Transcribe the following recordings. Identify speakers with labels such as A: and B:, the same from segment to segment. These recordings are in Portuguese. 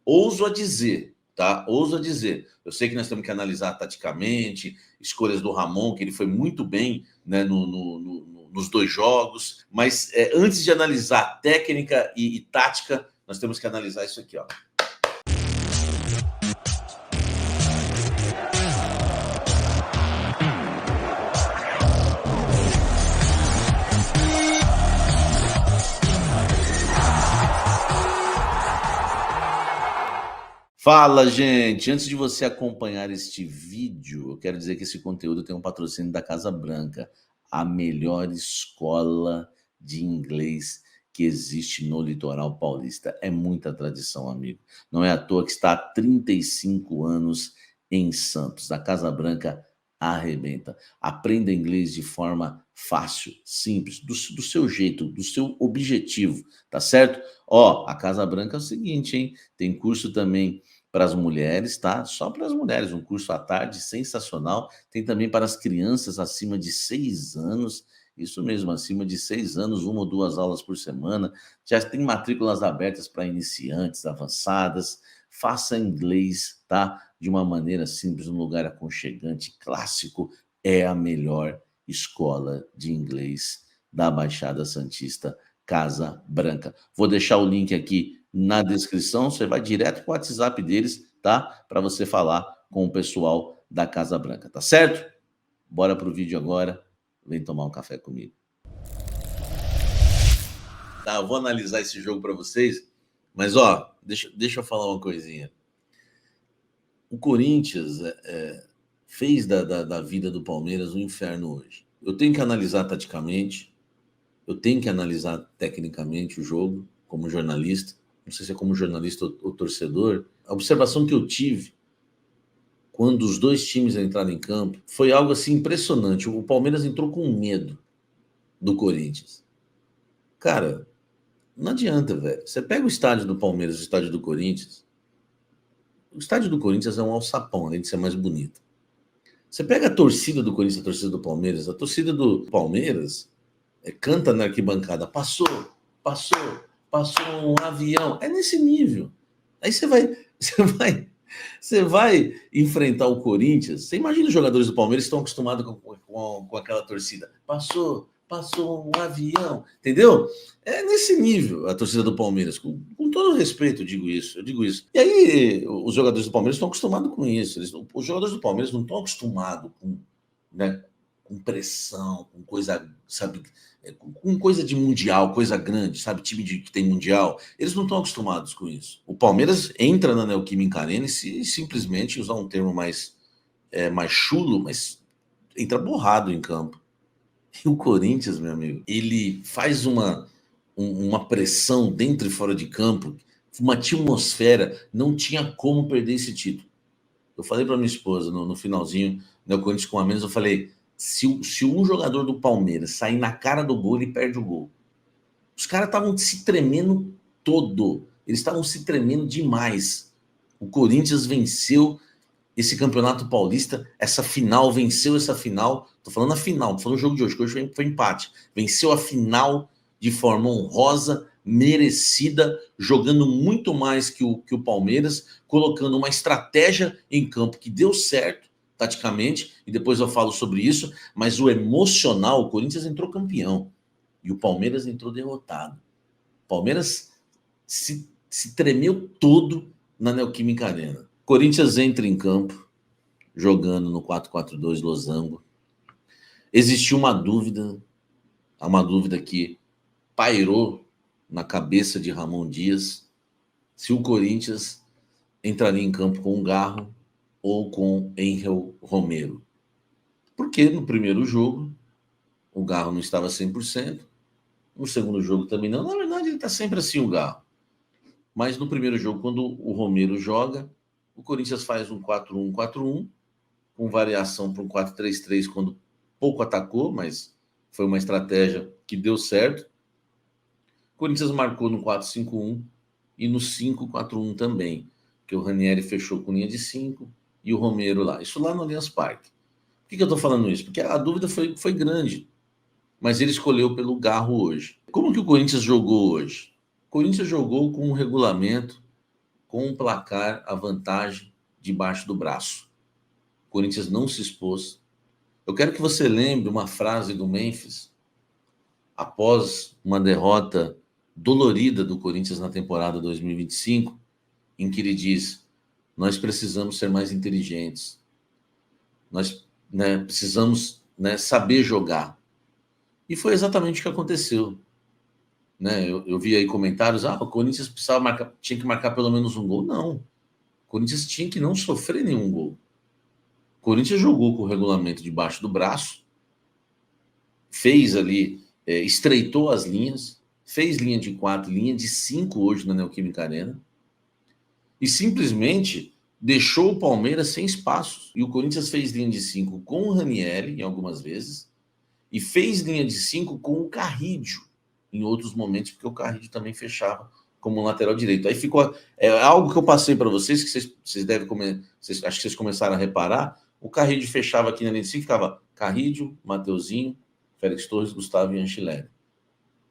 A: ouso a dizer, tá? Ouso a dizer. Eu sei que nós temos que analisar taticamente, escolhas do Ramon, que ele foi muito bem, né, nos dois jogos, mas antes de analisar técnica e tática, nós temos que analisar isso aqui, ó. Fala, gente! Antes de você acompanhar este vídeo, eu quero dizer que esse conteúdo tem um patrocínio da Casa Branca, a melhor escola de inglês que existe no litoral paulista. É muita tradição, amigo. Não é à toa que está há 35 anos em Santos. A Casa Branca arrebenta. Aprenda inglês de forma fácil, simples, do seu jeito, do seu objetivo, tá certo? Ó, a Casa Branca é o seguinte, hein? Tem curso também para as mulheres, tá? Só para as mulheres, um curso à tarde sensacional. Tem também para as crianças acima de 6 anos, isso mesmo, acima de 6 anos, 1 ou 2 aulas por semana. Já tem matrículas abertas para iniciantes, avançadas. Faça inglês, tá? De uma maneira simples, num lugar aconchegante, clássico. É a melhor escola de inglês da Baixada Santista, Casa Branca. Vou deixar o link aqui na descrição, você vai direto para o WhatsApp deles, tá? Para você falar com o pessoal da Casa Branca, tá certo? Bora pro vídeo agora, vem tomar um café comigo. Tá, eu vou analisar esse jogo para vocês, mas ó, deixa eu falar uma coisinha. O Corinthians fez da vida do Palmeiras um inferno hoje. Eu tenho que analisar taticamente, eu tenho que analisar tecnicamente o jogo, como jornalista, não sei se é como jornalista ou torcedor, a observação que eu tive quando os dois times entraram em campo foi algo assim impressionante. O Palmeiras entrou com medo do Corinthians. Cara, não adianta, velho. Você pega o estádio do Palmeiras e o estádio do Corinthians, o estádio do Corinthians é um alçapão, além de ser mais bonito. Você pega a torcida do Corinthians e a torcida do Palmeiras, a torcida do Palmeiras canta na arquibancada, passou um avião, é nesse nível. Aí você vai enfrentar o Corinthians, você imagina os jogadores do Palmeiras que estão acostumados com aquela torcida, passou um avião, entendeu? É nesse nível a torcida do Palmeiras, com todo respeito eu digo isso. E aí os jogadores do Palmeiras estão acostumados com isso, os jogadores do Palmeiras não estão acostumados com, né, com pressão, com coisa, sabe, com coisa de mundial, coisa grande, sabe, time que tem mundial, eles não estão acostumados com isso. O Palmeiras entra na Neoquímica Arena e simplesmente, usar um termo mais chulo, mas entra borrado em campo. E o Corinthians, meu amigo, ele faz uma pressão dentro e fora de campo, uma atmosfera, não tinha como perder esse título. Eu falei para minha esposa no finalzinho, né, o Corinthians com a menos, eu falei, se um jogador do Palmeiras sair na cara do gol, ele perde o gol. Os caras estavam se tremendo todo. Eles estavam se tremendo demais. O Corinthians venceu esse Campeonato Paulista, venceu essa final. Tô falando a final, tô falando o jogo de hoje, que hoje foi empate. Venceu a final de forma honrosa, merecida, jogando muito mais que o Palmeiras, colocando uma estratégia em campo que deu certo, taticamente, e depois eu falo sobre isso, mas o emocional, o Corinthians entrou campeão e o Palmeiras entrou derrotado. O Palmeiras se tremeu todo na Neoquímica Arena. O Corinthians entra em campo, jogando no 4-4-2 losango. Existiu uma dúvida que pairou na cabeça de Ramon Dias, se o Corinthians entraria em campo com o Garro ou com Angel Romero. Porque no primeiro jogo, o Garro não estava 100%, no segundo jogo também não. Na verdade, ele está sempre assim, o Garro. Mas no primeiro jogo, quando o Romero joga, o Corinthians faz um 4-1-4-1, com variação para um 4-3-3, quando pouco atacou, mas foi uma estratégia que deu certo. O Corinthians marcou no 4-5-1 e no 5-4-1 também, que o Ranieri fechou com linha de 5 e o Romero lá. Isso lá no Allianz Parque. Por que eu estou falando isso? Porque a dúvida foi grande, mas ele escolheu pelo Garro hoje. Como que o Corinthians jogou hoje? O Corinthians jogou com um regulamento com o placar, a vantagem debaixo do braço. O Corinthians não se expôs. Eu quero que você lembre uma frase do Memphis após uma derrota dolorida do Corinthians na temporada 2025, em que ele diz: nós precisamos ser mais inteligentes, nós precisamos saber jogar. E foi exatamente o que aconteceu. Eu vi aí comentários: o Corinthians tinha que marcar pelo menos um gol. Não, o Corinthians tinha que não sofrer nenhum gol. O Corinthians jogou com o regulamento debaixo do braço, fez ali, estreitou as linhas, fez linha de 4, linha de 5 hoje na Neoquímica Arena, e simplesmente deixou o Palmeiras sem espaços. E o Corinthians fez linha de 5 com o Ranieri, em algumas vezes, e fez linha de 5 com o Carrídio, em outros momentos, porque o Carrídio também fechava como lateral direito. Aí ficou... algo que eu passei para vocês, que vocês devem... acho que vocês começaram a reparar. O Carrídio fechava aqui na linha de 5, ficava Carrídio, Mateuzinho, Félix Torres, Gustavo e Anchilelli.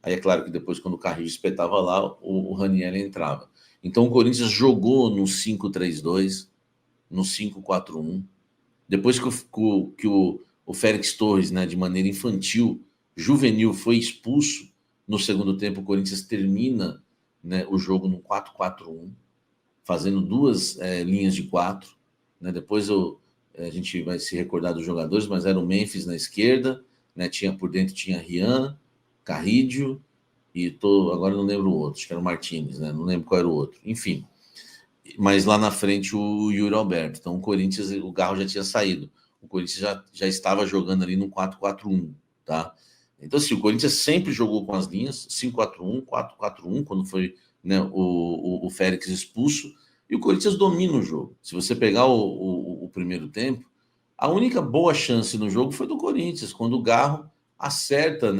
A: Aí é claro que depois, quando o Carrillo espetava lá, o Ranieri entrava. Então o Corinthians jogou no 5-3-2, no 5-4-1. Depois que o Félix Torres, de maneira infantil, juvenil, foi expulso, no segundo tempo o Corinthians termina o jogo no 4-4-1, fazendo 2 linhas de 4. Depois a gente vai se recordar dos jogadores, mas era o Memphis na esquerda, por dentro tinha Rian, Carrídio, e agora não lembro o outro, acho que era o Martínez, não lembro qual era o outro, enfim. Mas lá na frente o Yuri Alberto. Então o Corinthians, o Garro já tinha saído. O Corinthians já estava jogando ali no 4-4-1, tá? Então, assim, o Corinthians sempre jogou com as linhas, 5-4-1, 4-4-1, quando foi o Félix expulso, e o Corinthians domina o jogo. Se você pegar o primeiro tempo, a única boa chance no jogo foi do Corinthians, quando o Garro acerta,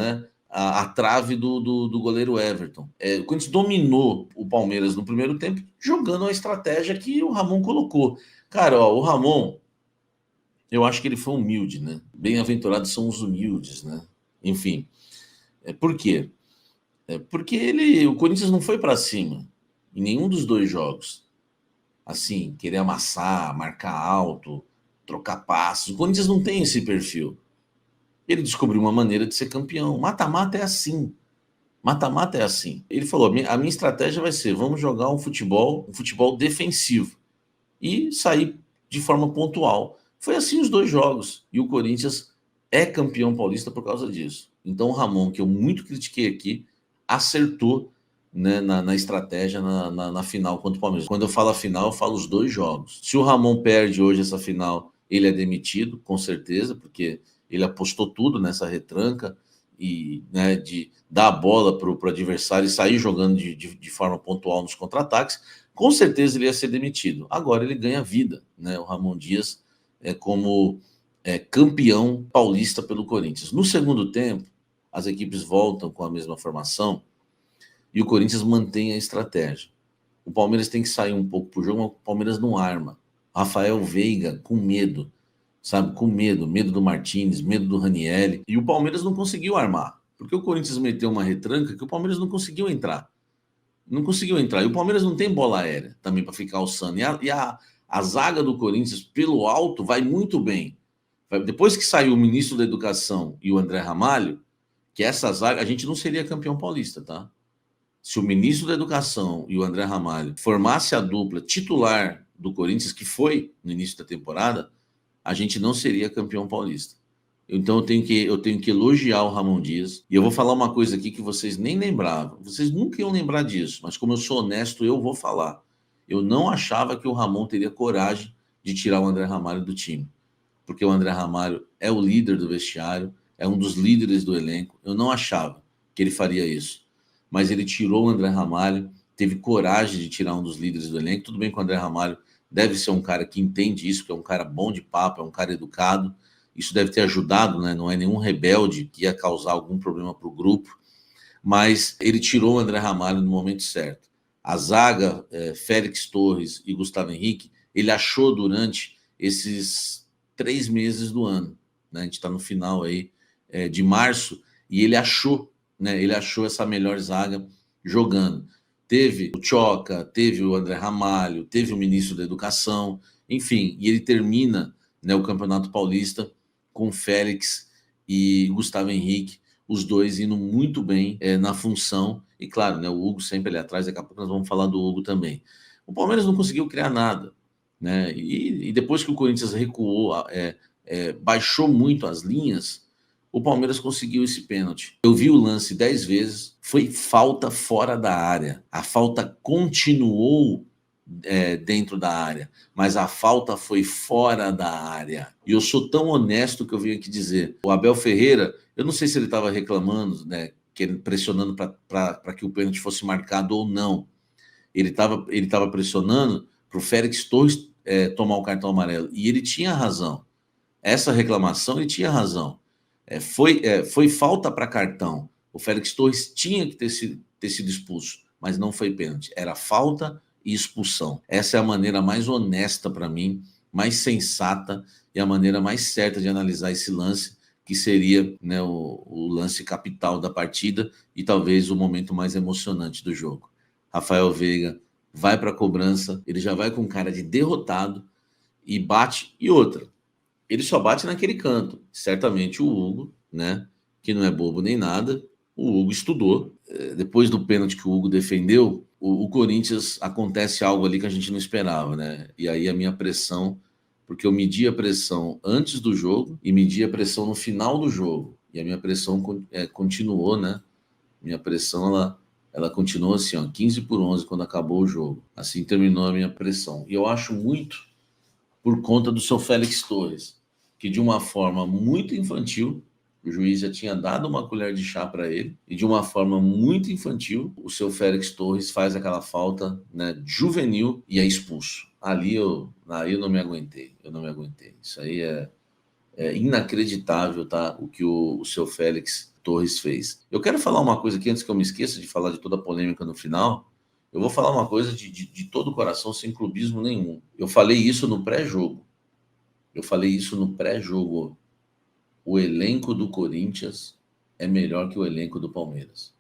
A: a trave do goleiro Everton. O Corinthians dominou o Palmeiras no primeiro tempo, jogando a estratégia que o Ramon colocou. Cara, o Ramon, eu acho que ele foi humilde, Bem-aventurados são os humildes, Enfim, por quê? Porque o Corinthians não foi para cima em nenhum dos 2 jogos. Assim, querer amassar, marcar alto, trocar passos. O Corinthians não tem esse perfil. Ele descobriu uma maneira de ser campeão. Mata-mata é assim. Mata-mata é assim. Ele falou: a minha estratégia vai ser: vamos jogar um futebol defensivo e sair de forma pontual. Foi assim os 2 jogos. E o Corinthians é campeão paulista por causa disso. Então o Ramon, que eu muito critiquei aqui, acertou na estratégia na final contra o Palmeiras. Quando eu falo a final, eu falo os 2 jogos. Se o Ramon perde hoje essa final, ele é demitido, com certeza, porque ele apostou tudo nessa retranca e de dar a bola para o adversário e sair jogando de forma pontual nos contra-ataques. Com certeza ele ia ser demitido. Agora ele ganha vida, o Ramon Dias como campeão paulista pelo Corinthians. No segundo tempo, as equipes voltam com a mesma formação e o Corinthians mantém a estratégia. O Palmeiras tem que sair um pouco pro jogo, mas o Palmeiras não arma. Rafael Veiga com medo, sabe? Com medo do Martínez, medo do Ranieri. E o Palmeiras não conseguiu armar, porque o Corinthians meteu uma retranca que o Palmeiras não conseguiu entrar. Não conseguiu entrar. E o Palmeiras não tem bola aérea também para ficar alçando. E a zaga do Corinthians, pelo alto, vai muito bem. Depois que saiu o ministro da Educação e o André Ramalho, que essa zaga, a gente não seria campeão paulista, tá? Se o ministro da Educação e o André Ramalho formasse a dupla titular do Corinthians, que foi no início da temporada, a gente não seria campeão paulista. Então eu tenho que elogiar o Ramon Dias. E eu vou falar uma coisa aqui que vocês nem lembravam. Vocês nunca iam lembrar disso, mas como eu sou honesto, eu vou falar. Eu não achava que o Ramon teria coragem de tirar o André Ramalho do time. Porque o André Ramalho é o líder do vestiário, é um dos líderes do elenco. Eu não achava que ele faria isso. Mas ele tirou o André Ramalho, teve coragem de tirar um dos líderes do elenco. Tudo bem que o André Ramalho deve ser um cara que entende isso, que é um cara bom de papo, é um cara educado. Isso deve ter ajudado, não é nenhum rebelde que ia causar algum problema para o grupo. Mas ele tirou o André Ramalho no momento certo. A zaga, Félix Torres e Gustavo Henrique, ele achou durante esses 3 meses do ano. A gente está no final aí de março e ele achou essa melhor zaga jogando. teve o Tchoca, teve o André Ramalho, teve o ministro da Educação, enfim, e ele termina, né, o Campeonato Paulista com Félix e Gustavo Henrique, os dois indo muito bem na função, e claro, né, o Hugo sempre ali atrás, daqui a pouco nós vamos falar do Hugo também. O Palmeiras não conseguiu criar nada, né, e depois que o Corinthians recuou, baixou muito as linhas, o Palmeiras conseguiu esse pênalti. Eu vi o lance 10 vezes, foi falta fora da área. A falta continuou dentro da área, mas a falta foi fora da área. E eu sou tão honesto que eu venho aqui dizer, o Abel Ferreira, eu não sei se ele estava reclamando, né, pressionando para que o pênalti fosse marcado ou não. Ele estava pressionando para o Félix Torres tomar o cartão amarelo, e ele tinha razão. Essa reclamação, ele tinha razão. Foi falta para cartão. O Félix Torres tinha que ter sido expulso, mas não foi pênalti. Era falta e expulsão. Essa é a maneira mais honesta para mim, mais sensata e a maneira mais certa de analisar esse lance, que seria, né, o lance capital da partida e talvez o momento mais emocionante do jogo. Rafael Veiga vai para a cobrança, ele já vai com cara de derrotado e bate. E outra, ele só bate naquele canto. Certamente o Hugo, né, que não é bobo nem nada, o Hugo estudou. Depois do pênalti que o Hugo defendeu, o Corinthians, acontece algo ali que a gente não esperava, né? E aí a minha pressão, porque eu medi a pressão antes do jogo e medi a pressão no final do jogo. E a minha pressão continuou, né? Minha pressão, ela continuou assim, ó, 15-11 quando acabou o jogo. Assim terminou a minha pressão. E eu acho muito por conta do seu Félix Torres, que de uma forma muito infantil, o juiz já tinha dado uma colher de chá para ele, e de uma forma muito infantil, o seu Félix Torres faz aquela falta, né, juvenil e é expulso. Ali eu não me aguentei, Isso aí é inacreditável, tá? O que o seu Félix Torres fez. Eu quero falar uma coisa aqui, antes que eu me esqueça de falar de toda a polêmica no final. Eu vou falar uma coisa de todo o coração, sem clubismo nenhum. Eu falei isso no pré-jogo. O elenco do Corinthians é melhor que o elenco do Palmeiras.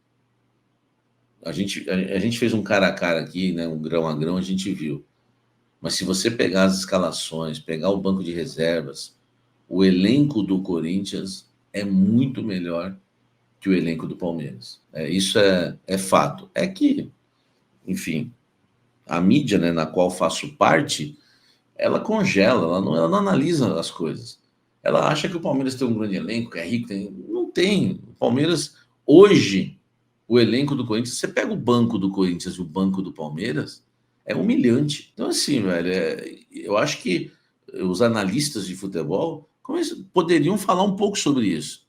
A: A gente fez um cara a cara aqui, né, um grão a grão, a gente viu. Mas se você pegar as escalações, pegar o banco de reservas, o elenco do Corinthians é muito melhor que o elenco do Palmeiras. Isso é fato. É que, enfim, a mídia, né, na qual faço parte, ela congela, ela não analisa as coisas. Ela acha que o Palmeiras tem um grande elenco, que é rico. Não tem. O Palmeiras, hoje, o elenco do Corinthians, você pega o banco do Corinthians e o banco do Palmeiras, é humilhante. Então, assim, velho, eu acho que os analistas de futebol poderiam falar um pouco sobre isso.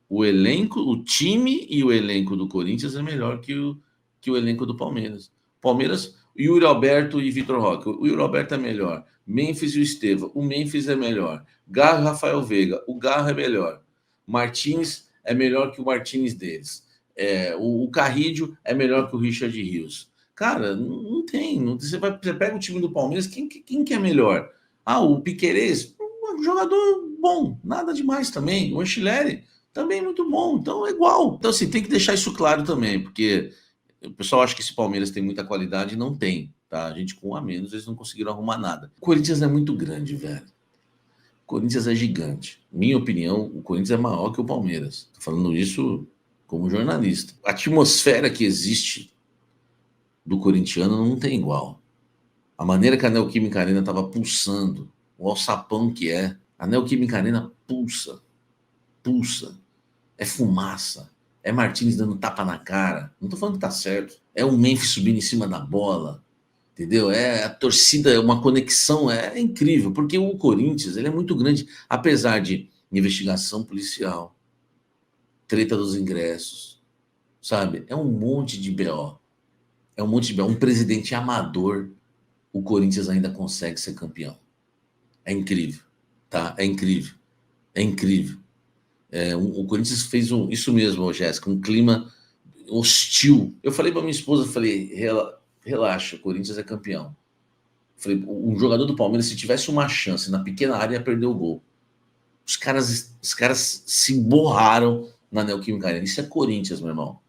A: O elenco, o time e o elenco do Corinthians é melhor que o elenco do Palmeiras. Palmeiras, Yuri Alberto e Vitor Roque. O Yuri Alberto é melhor. Memphis e o Estevão. O Memphis é melhor. Garro e Rafael Veiga. O Garro é melhor. Martins é melhor que o Martins deles. O Carrídio é melhor que o Richard Rios. Cara, não tem. Você pega o time do Palmeiras, quem que é melhor? O Piquerez, um jogador bom, nada demais também. O Anchileri, também muito bom. Então é igual. Então, assim, tem que deixar isso claro também, porque o pessoal acha que esse Palmeiras tem muita qualidade e não tem, tá? A gente com um a menos, eles não conseguiram arrumar nada. O Corinthians é muito grande, velho. O Corinthians é gigante. Minha opinião, o Corinthians é maior que o Palmeiras. Tô falando isso como jornalista. A atmosfera que existe do corintiano não tem igual. A maneira que a Neoquímica Arena estava pulsando, o alçapão que é. A Neoquímica Arena pulsa. É fumaça. É Martins dando tapa na cara. Não tô falando que tá certo. É o Memphis subindo em cima da bola. Entendeu? É a torcida, é uma conexão, é incrível, porque o Corinthians, ele é muito grande, apesar de investigação policial, treta dos ingressos, sabe? É um monte de BO. É um monte de BO. Um presidente amador, o Corinthians ainda consegue ser campeão. É incrível, tá? É incrível. O Corinthians fez isso mesmo, Jéssica, um clima hostil. Eu falei para minha esposa, relaxa, o Corinthians é campeão. Falei, um jogador do Palmeiras, se tivesse uma chance na pequena área, ia perder o gol. Os caras se borraram na Neoquímica Arena. Isso é Corinthians, meu irmão.